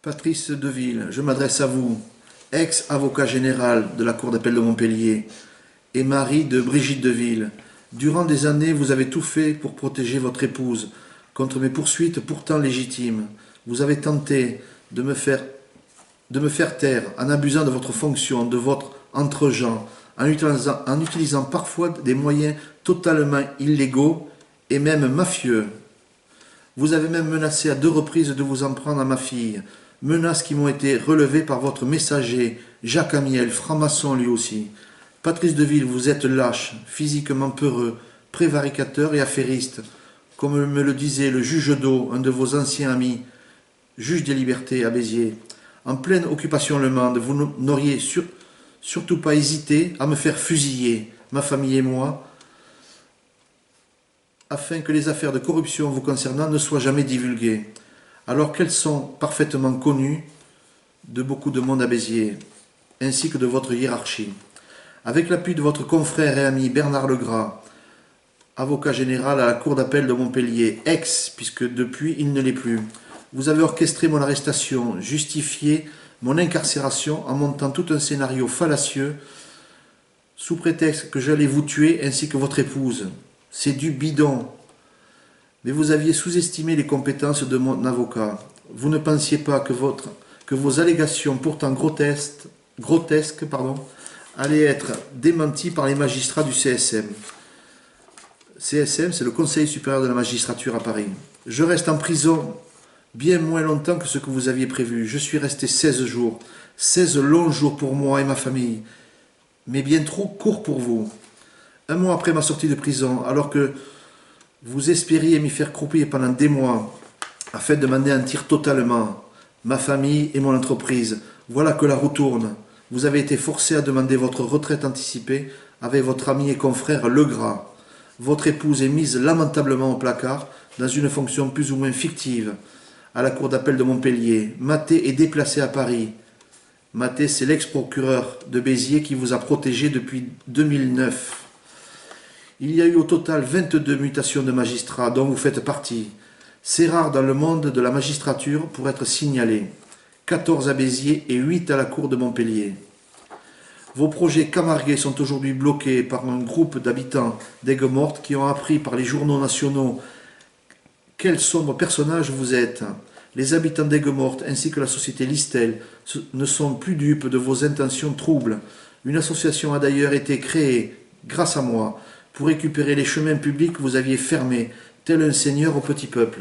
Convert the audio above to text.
Patrice Deville, je m'adresse à vous, ex-avocat général de la Cour d'appel de Montpellier et mari de Brigitte Deville. Durant des années, vous avez tout fait pour protéger votre épouse contre mes poursuites pourtant légitimes. Vous avez tenté de me faire taire en abusant de votre fonction, de votre entre-gens, en utilisant parfois des moyens totalement illégaux et même mafieux. Vous avez même menacé à 2 reprises de vous en prendre à ma fille, menaces qui m'ont été relevées par votre messager, Jacques Amiel, franc-maçon lui aussi. Patrice Deville, vous êtes lâche, physiquement peureux, prévaricateur et affairiste, comme me le disait le juge d'eau, un de vos anciens amis, juge des libertés à Béziers. En pleine occupation allemande, vous n'auriez surtout pas hésité à me faire fusiller, ma famille et moi, afin que les affaires de corruption vous concernant ne soient jamais divulguées, alors qu'elles sont parfaitement connues de beaucoup de monde à Béziers, ainsi que de votre hiérarchie. Avec l'appui de votre confrère et ami Bernard Legras, avocat général à la Cour d'appel de Montpellier, puisque depuis il ne l'est plus, vous avez orchestré mon arrestation, justifié mon incarcération en montant tout un scénario fallacieux sous prétexte que j'allais vous tuer ainsi que votre épouse. C'est du bidon. Mais vous aviez sous-estimé les compétences de mon avocat. Vous ne pensiez pas que vos allégations pourtant grotesques, allaient être démenties par les magistrats du CSM. CSM, c'est le Conseil supérieur de la magistrature à Paris. Je reste en prison bien moins longtemps que ce que vous aviez prévu. Je suis resté 16 jours. 16 longs jours pour moi et ma famille. Mais bien trop court pour vous. Un mois après ma sortie de prison, alors que vous espériez m'y faire croupir pendant des mois, afin de m'anéantir totalement, ma famille et mon entreprise, voilà que la roue tourne. Vous avez été forcé à demander votre retraite anticipée avec votre ami et confrère Legras. Votre épouse est mise lamentablement au placard dans une fonction plus ou moins fictive à la Cour d'appel de Montpellier. Mathé est déplacé à Paris. Mathé, c'est l'ex-procureur de Béziers qui vous a protégé depuis 2009. Il y a eu au total 22 mutations de magistrats dont vous faites partie. C'est rare dans le monde de la magistrature pour être signalé. 14 à Béziers et 8 à la Cour de Montpellier. Vos projets camarguais sont aujourd'hui bloqués par un groupe d'habitants d'Aigues-Mortes qui ont appris par les journaux nationaux quel sombre personnage vous êtes. Les habitants d'Aigues-Mortes ainsi que la société Listel ne sont plus dupes de vos intentions troubles. Une association a d'ailleurs été créée, grâce à moi, pour récupérer les chemins publics que vous aviez fermés, tel un seigneur au petit peuple.